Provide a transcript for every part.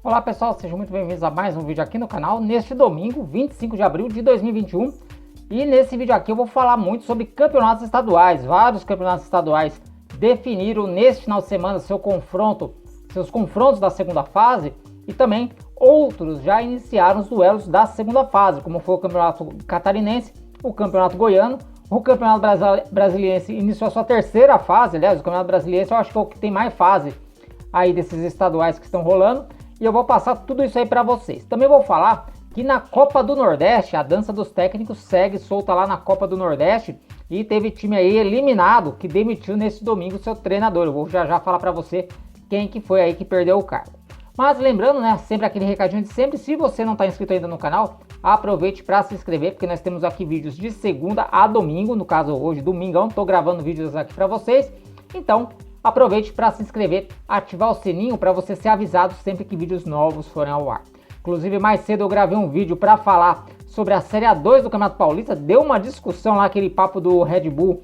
Olá pessoal, sejam muito bem-vindos a mais um vídeo aqui no canal, neste domingo, 25 de abril de 2021. E nesse vídeo aqui eu vou falar muito sobre campeonatos estaduais. Vários campeonatos estaduais definiram neste final de semana seus confrontos da segunda fase, e também outros já iniciaram os duelos da segunda fase, como foi o campeonato catarinense, o campeonato goiano, o campeonato brasiliense iniciou a sua terceira fase. Aliás, o campeonato brasiliense eu acho que é o que tem mais fase aí desses estaduais que estão rolando, e eu vou passar tudo isso aí para vocês. Também vou falar que na Copa do Nordeste, a dança dos técnicos segue solta lá na Copa do Nordeste, e teve time aí eliminado que demitiu nesse domingo seu treinador. Eu vou já falar para você quem que foi aí que perdeu o cargo. Mas lembrando, né, sempre aquele recadinho de sempre, se você não está inscrito ainda no canal, aproveite para se inscrever, porque nós temos aqui vídeos de segunda a domingo, no caso hoje, domingão, estou gravando vídeos aqui para vocês. Então, aproveite para se inscrever, ativar o sininho para você ser avisado sempre que vídeos novos forem ao ar. Inclusive, mais cedo eu gravei um vídeo para falar sobre a Série A2 do Campeonato Paulista. Deu uma discussão lá, aquele papo do Red Bull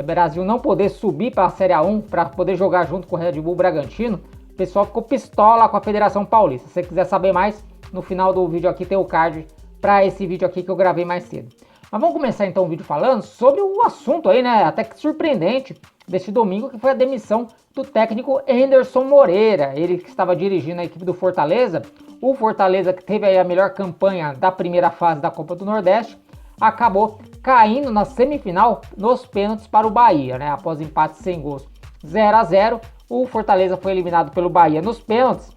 Brasil não poder subir para a Série A1 para poder jogar junto com o Red Bull Bragantino. O pessoal ficou pistola com a Federação Paulista. Se você quiser saber mais, no final do vídeo aqui tem o card para esse vídeo aqui que eu gravei mais cedo. Mas vamos começar então o vídeo falando sobre o assunto aí, né, até que surpreendente, deste domingo, que foi a demissão do técnico Anderson Moreira. Ele que estava dirigindo a equipe do Fortaleza. O Fortaleza, que teve aí a melhor campanha da primeira fase da Copa do Nordeste, acabou caindo na semifinal nos pênaltis para o Bahia, né, após empate sem gols 0-0. O Fortaleza foi eliminado pelo Bahia nos pênaltis.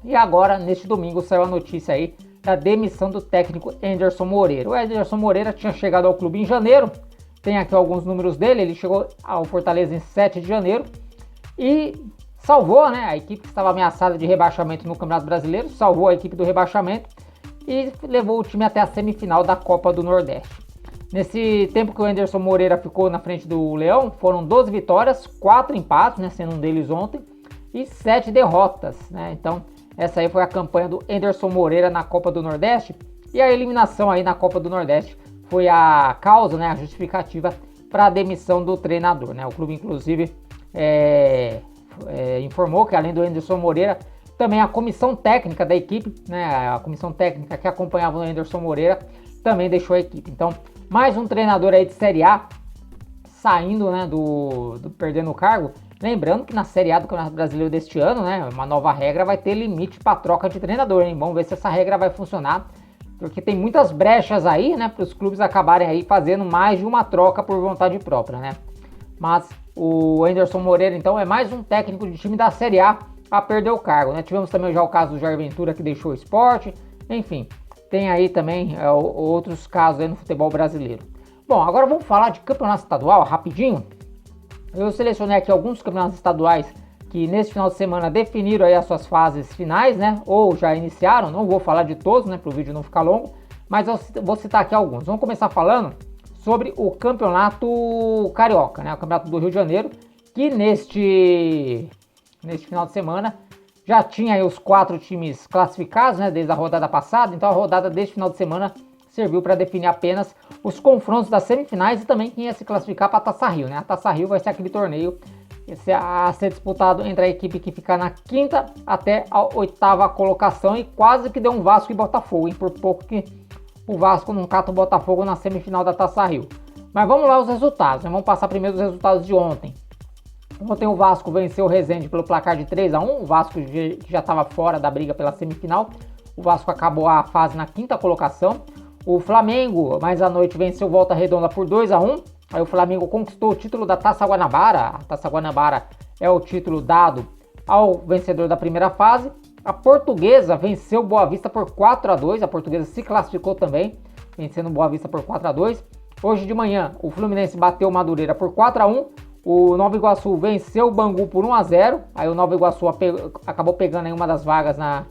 E agora, neste domingo, saiu a notícia aí da demissão do técnico Anderson Moreira. O Anderson Moreira tinha chegado ao clube em janeiro. Tem aqui alguns números dele. Ele chegou ao Fortaleza em 7 de janeiro e salvou, né, a equipe que estava ameaçada de rebaixamento no Campeonato Brasileiro. Salvou a equipe do rebaixamento e levou o time até a semifinal da Copa do Nordeste. Nesse tempo que o Anderson Moreira ficou na frente do Leão, foram 12 vitórias, 4 empates, né, sendo um deles ontem, e 7 derrotas, né? Então, essa aí foi a campanha do Anderson Moreira na Copa do Nordeste, e a eliminação aí na Copa do Nordeste foi a causa, né, a justificativa para a demissão do treinador, né? O clube, inclusive, informou que, além do Anderson Moreira, também a comissão técnica da equipe, né, a comissão técnica que acompanhava o Anderson Moreira, também deixou a equipe. Então, mais um treinador aí de Série A saindo, né, perdendo o cargo. Lembrando que na Série A do Campeonato Brasileiro deste ano, né, uma nova regra vai ter limite para troca de treinador, hein? Vamos ver se essa regra vai funcionar, porque tem muitas brechas aí, né, para os clubes acabarem aí fazendo mais de uma troca por vontade própria, né? Mas o Anderson Moreira, então, é mais um técnico de time da Série A perder o cargo, né? Tivemos também já o caso do Jair Ventura, que deixou o esporte, enfim. Tem aí também outros casos aí no futebol brasileiro. Bom, agora vamos falar de campeonato estadual rapidinho. Eu selecionei aqui alguns campeonatos estaduais que nesse final de semana definiram aí as suas fases finais, né? Ou já iniciaram. Não vou falar de todos, né? Para o vídeo não ficar longo. Mas eu vou citar aqui alguns. Vamos começar falando sobre o campeonato carioca, né? O campeonato do Rio de Janeiro, que neste final de semana já tinha aí os 4 times classificados, né, desde a rodada passada. Então a rodada deste final de semana serviu para definir apenas os confrontos das semifinais e também quem ia se classificar para a Taça Rio, né? A Taça Rio vai ser aquele torneio a ser disputado entre a equipe que fica na 5ª até a 8ª colocação, e quase que deu um Vasco e Botafogo, hein? Por pouco que o Vasco não cata o Botafogo na semifinal da Taça Rio. Mas vamos lá os resultados, né? Vamos passar primeiro os resultados de ontem. Ontem o Vasco venceu o Resende pelo placar de 3-1, o Vasco já estava fora da briga pela semifinal. O Vasco acabou a fase na 5ª colocação. O Flamengo, mais à noite, venceu o Volta Redonda por 2-1. Aí o Flamengo conquistou o título da Taça Guanabara. A Taça Guanabara é o título dado ao vencedor da primeira fase. A Portuguesa venceu o Boa Vista por 4-2. A Portuguesa se classificou também, vencendo o Boa Vista por 4-2. Hoje de manhã, o Fluminense bateu o Madureira por 4-1. O Nova Iguaçu venceu o Bangu por 1-0. Aí o Nova Iguaçu acabou pegando aí uma das vagas na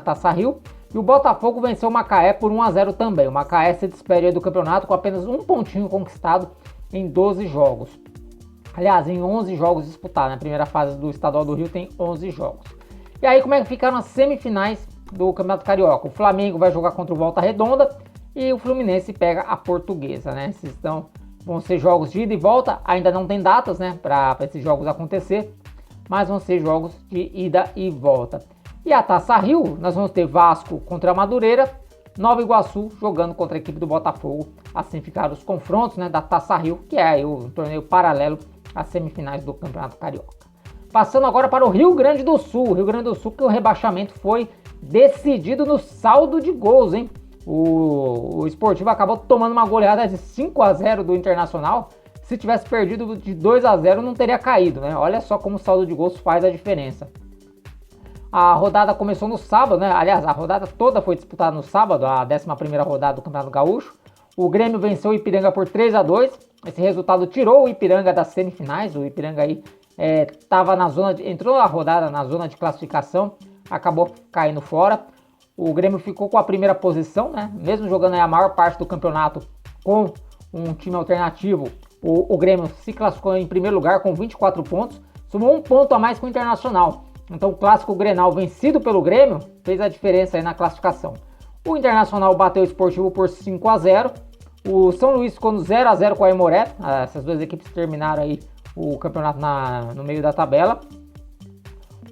Taça Rio. E o Botafogo venceu o Macaé por 1-0 também. O Macaé se despede aí do campeonato com apenas um pontinho conquistado em 12 jogos. Aliás, em 11 jogos disputados. Na primeira fase do Estadual do Rio tem 11 jogos. E aí, como é que ficaram as semifinais do Campeonato Carioca? O Flamengo vai jogar contra o Volta Redonda e o Fluminense pega a Portuguesa, né? Vão ser jogos de ida e volta. Ainda não tem datas, né, para esses jogos acontecer, mas vão ser jogos de ida e volta. E a Taça Rio, nós vamos ter Vasco contra a Madureira, Nova Iguaçu jogando contra a equipe do Botafogo. Assim ficaram os confrontos, né, da Taça Rio, que é aí o torneio paralelo às semifinais do Campeonato Carioca. Passando agora para o Rio Grande do Sul. Rio Grande do Sul, que o rebaixamento foi decidido no saldo de gols, hein? O Sportivo acabou tomando uma goleada de 5-0 do Internacional. Se tivesse perdido de 2-0 não teria caído, né? Olha só como o saldo de gols faz a diferença. A rodada começou no sábado, né? Aliás, a rodada toda foi disputada no sábado, a 11ª rodada do Campeonato Gaúcho. O Grêmio venceu o Ipiranga por 3-2. Esse resultado tirou o Ipiranga das semifinais. O Ipiranga aí estava entrou na rodada na zona de classificação, acabou caindo fora. O Grêmio ficou com a primeira posição, né? Mesmo jogando aí a maior parte do campeonato com um time alternativo, o Grêmio se classificou em primeiro lugar com 24 pontos, somou um ponto a mais que o Internacional. Então o clássico Grenal vencido pelo Grêmio fez a diferença aí na classificação. O Internacional bateu o Sportivo por 5-0. O São Luís ficou no 0-0 com a Aimoré. Essas duas equipes terminaram aí o campeonato no meio da tabela.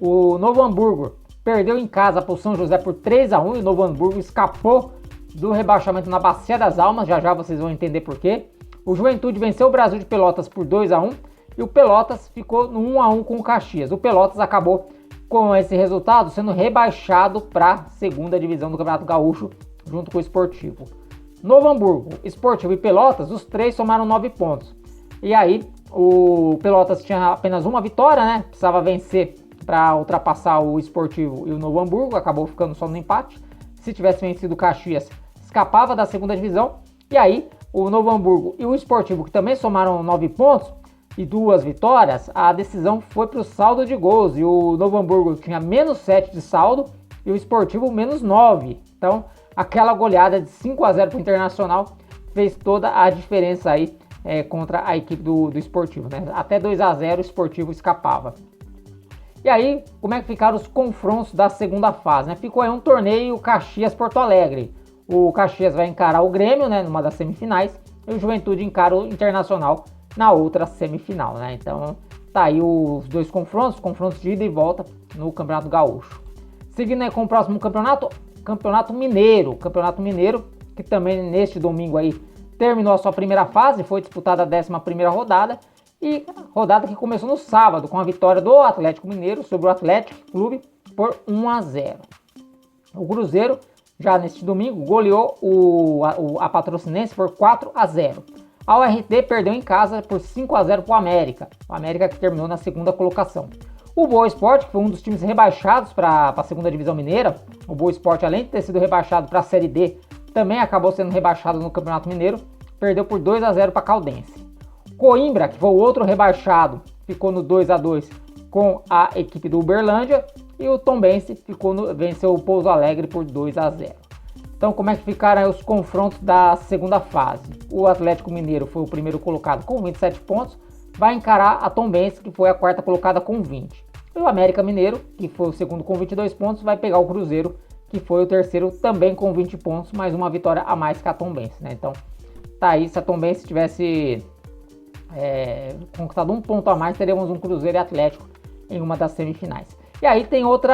O Novo Hamburgo perdeu em casa para o São José por 3-1 e o Novo Hamburgo escapou do rebaixamento na Bacia das Almas. Já já vocês vão entender por quê. O Juventude venceu o Brasil de Pelotas por 2-1 e o Pelotas ficou no 1-1 com o Caxias. O Pelotas acabou com esse resultado sendo rebaixado para a segunda divisão do Campeonato Gaúcho junto com o Sportivo. Novo Hamburgo, Sportivo e Pelotas, os três somaram 9 pontos. E aí o Pelotas tinha apenas uma vitória, né? Precisava vencer para ultrapassar o Sportivo e o Novo Hamburgo, acabou ficando só no empate. Se tivesse vencido o Caxias, escapava da segunda divisão. E aí o Novo Hamburgo e o Sportivo, que também somaram 9 pontos e 2 vitórias, a decisão foi para o saldo de gols. E o Novo Hamburgo tinha menos 7 de saldo e o Sportivo menos 9. Então aquela goleada de 5-0 para o Internacional fez toda a diferença aí contra a equipe do Sportivo, né? Até 2-0 o Sportivo escapava. E aí, como é que ficaram os confrontos da segunda fase, né? Ficou aí um torneio Caxias-Porto Alegre. O Caxias vai encarar o Grêmio, né, numa das semifinais, e o Juventude encara o Internacional na outra semifinal, né? Então, tá aí os dois confrontos de ida e volta no Campeonato Gaúcho. Seguindo aí com o próximo Campeonato Mineiro, que também neste domingo aí terminou a sua primeira fase, foi disputada a 11ª rodada, e rodada que começou no sábado com a vitória do Atlético Mineiro sobre o Atlético Clube por 1-0. O Cruzeiro, já neste domingo, goleou a Patrocinense por 4-0. A URT perdeu em casa por 5-0 para o América que terminou na segunda colocação. O Boa Esporte, que foi um dos times rebaixados para a segunda divisão mineira, o Boa Esporte, além de ter sido rebaixado para a Série D, também acabou sendo rebaixado no Campeonato Mineiro, perdeu por 2-0 para a Caldense. Coimbra, que foi o outro rebaixado, ficou no 2-2 com a equipe do Uberlândia, e o Tombense venceu o Pouso Alegre por 2-0. Então, como é que ficaram aí os confrontos da segunda fase? O Atlético Mineiro foi o primeiro colocado com 27 pontos, vai encarar a Tombense, que foi a quarta colocada com 20. E o América Mineiro, que foi o segundo com 22 pontos, vai pegar o Cruzeiro, que foi o terceiro também com 20 pontos, mais uma vitória a mais que a Tombense, né? Então, tá aí, se a Tombense tivesse conquistado um ponto a mais, teremos um Cruzeiro e Atlético em uma das semifinais. E aí tem outro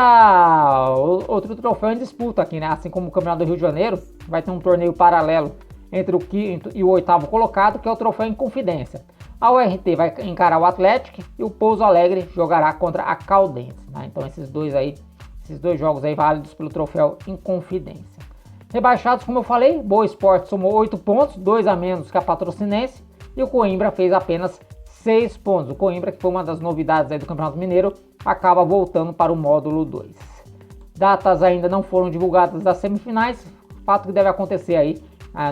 troféu em disputa aqui, né? Assim como o Campeonato do Rio de Janeiro, vai ter um torneio paralelo entre o quinto e o oitavo colocado, que é o troféu Inconfidência. A URT vai encarar o Atlético e o Pouso Alegre jogará contra a Caldense, né? Então esses dois jogos aí válidos pelo troféu Inconfidência. Rebaixados, como eu falei, Boa Esporte somou 8 pontos, 2 a menos que a Patrocinense, e o Coimbra fez apenas 6 pontos. O Coimbra, que foi uma das novidades aí do Campeonato Mineiro, acaba voltando para o módulo 2. Datas ainda não foram divulgadas das semifinais, fato que deve acontecer aí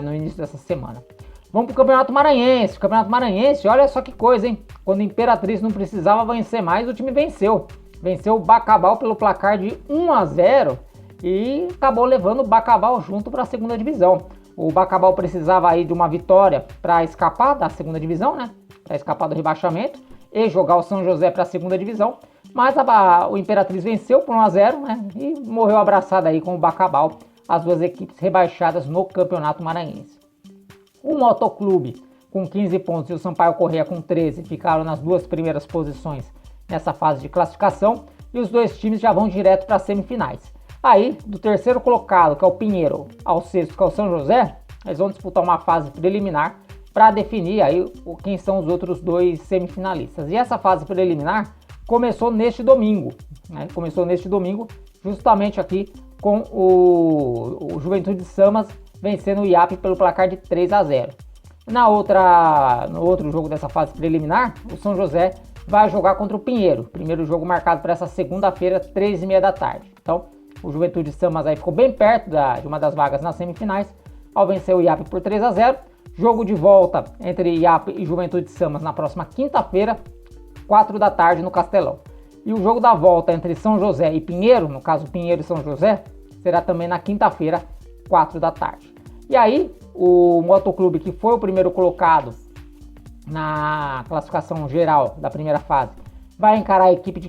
no início dessa semana. Vamos para o Campeonato Maranhense. O Campeonato Maranhense, olha só que coisa, hein? Quando a Imperatriz não precisava vencer mais, o time venceu. Venceu o Bacabal pelo placar de 1-0 e acabou levando o Bacabal junto para a segunda divisão. O Bacabal precisava aí de uma vitória para escapar da segunda divisão, né? Para escapar do rebaixamento e jogar o São José para a segunda divisão. Mas o Imperatriz venceu por 1-0, né? E morreu abraçado aí com o Bacabal, as duas equipes rebaixadas no Campeonato Maranhense. O Motoclube com 15 pontos e o Sampaio Corrêa com 13 ficaram nas duas primeiras posições nessa fase de classificação. e os dois times já vão direto para as semifinais. Aí, do terceiro colocado, que é o Pinheiro, ao sexto, que é o São José, eles vão disputar uma fase preliminar para definir aí quem são os outros dois semifinalistas. E essa fase preliminar começou neste domingo, né? Começou neste domingo, justamente aqui com o Juventude de Samas vencendo o IAP pelo placar de 3-0. No outro jogo dessa fase preliminar, o São José vai jogar contra o Pinheiro. Primeiro jogo marcado para essa segunda-feira, 3h30 da tarde. Então, o Juventude de Samas aí ficou bem perto de uma das vagas nas semifinais, ao vencer o IAP por 3-0. Jogo de volta entre IAP e Juventude de Samas na próxima quinta-feira, 4 da tarde no Castelão. E o jogo da volta entre São José e Pinheiro, no caso Pinheiro e São José, será também na quinta-feira, 4 da tarde. E aí, o Motoclube, que foi o primeiro colocado na classificação geral da primeira fase, vai encarar a equipe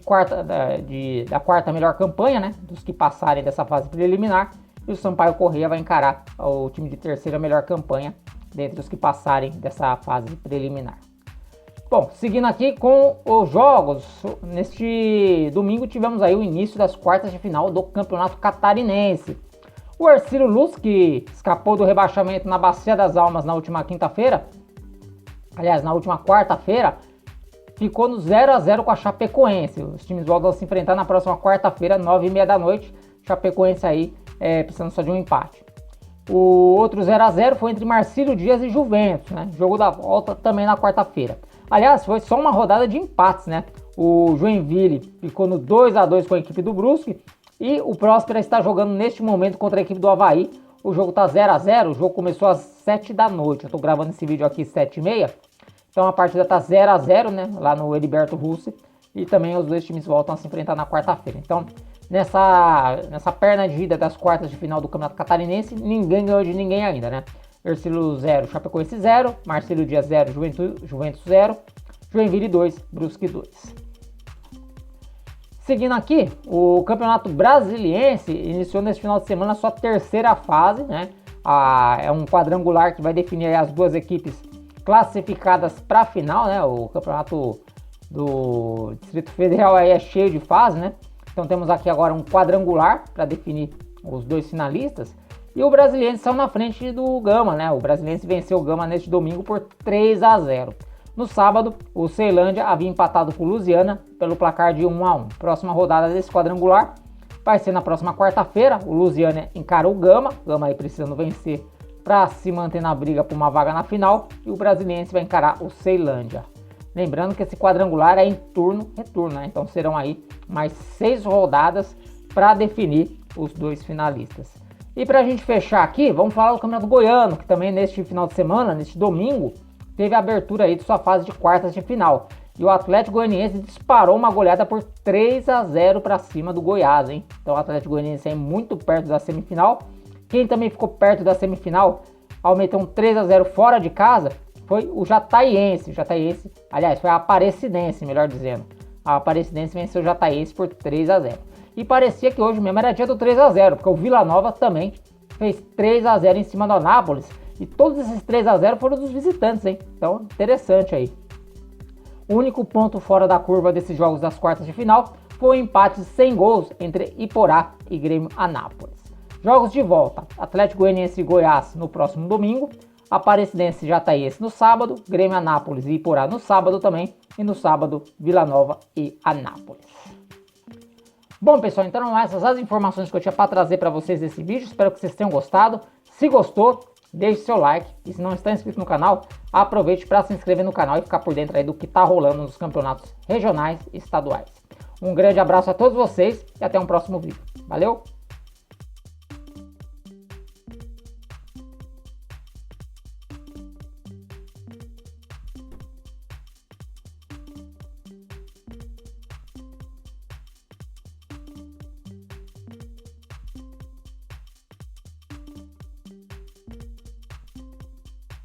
da quarta melhor campanha, né, dos que passarem dessa fase preliminar, e o Sampaio Corrêa vai encarar o time de terceira melhor campanha dentre os que passarem dessa fase preliminar. Bom, seguindo aqui com os jogos, neste domingo tivemos aí o início das quartas de final do Campeonato Catarinense. O Hercílio Luz, que escapou do rebaixamento na Bacia das Almas na última quinta-feira, aliás, na última quarta-feira, ficou no 0-0 com a Chapecoense. Os times voltam a se enfrentar na próxima quarta-feira, 9h30 da noite. Chapecoense aí precisando só de um empate. O outro 0-0 foi entre Marcílio Dias e Juventus, né? Jogo da volta também na quarta-feira. Aliás, foi só uma rodada de empates, né? O Joinville ficou no 2-2 com a equipe do Brusque e o Próspera está jogando neste momento contra a equipe do Avaí. O jogo tá 0-0, o jogo começou às 7 da noite. Eu tô gravando esse vídeo aqui às 7h30. Então a partida tá 0-0, né? Lá no Heriberto Russi. E também os dois times voltam a se enfrentar na quarta-feira. Então, nessa perna de vida das quartas de final do Campeonato Catarinense, ninguém ganhou de ninguém ainda, né? Hercílio 0, Chapecoense 0, Marcílio Dias 0, Juventus 0, Joinville 2, Brusque 2. Seguindo aqui, o Campeonato Brasiliense iniciou nesse final de semana a sua terceira fase, né? É um quadrangular que vai definir as duas equipes classificadas para a final, né? O Campeonato do Distrito Federal aí é cheio de fases, né? Então temos aqui agora um quadrangular para definir os dois finalistas. E o Brasiliense saiu na frente do Gama, né? O Brasiliense venceu o Gama neste domingo por 3-0. No sábado, o Ceilândia havia empatado com o Lusiana pelo placar de 1-1. Próxima rodada desse quadrangular vai ser na próxima quarta-feira. O Lusiana encara o Gama aí precisando vencer para se manter na briga por uma vaga na final. E o Brasiliense vai encarar o Ceilândia. Lembrando que esse quadrangular é em turno-retorno, né? Então serão aí mais 6 rodadas para definir os dois finalistas. E para a gente fechar aqui, vamos falar do Campeonato Goiano, que também neste final de semana, neste domingo, teve a abertura aí de sua fase de quartas de final. E o Atlético Goianiense disparou uma goleada por 3-0 para cima do Goiás, hein? Então o Atlético Goianiense é muito perto da semifinal. Quem também ficou perto da semifinal, ao meter um 3-0 fora de casa, foi o Jataiense. Aliás, foi a Aparecidense, melhor dizendo. A Aparecidense venceu o Jataiense por 3-0. E parecia que hoje mesmo era dia do 3-0, porque o Vila Nova também fez 3-0 em cima do Anápolis. E todos esses 3-0 foram dos visitantes, hein? Então, interessante aí. O único ponto fora da curva desses jogos das quartas de final foi o empate sem gols entre Iporá e Grêmio Anápolis. Jogos de volta: Atlético Goianiense e Goiás no próximo domingo, Aparecidense e Jataiense no sábado, Grêmio Anápolis e Iporá no sábado também, e no sábado Vila Nova e Anápolis. Bom, pessoal, então essas as informações que eu tinha para trazer para vocês nesse vídeo. Espero que vocês tenham gostado. Se gostou, deixe seu like. E se não está inscrito no canal, aproveite para se inscrever no canal e ficar por dentro aí do que está rolando nos campeonatos regionais e estaduais. Um grande abraço a todos vocês e até um próximo vídeo. Valeu!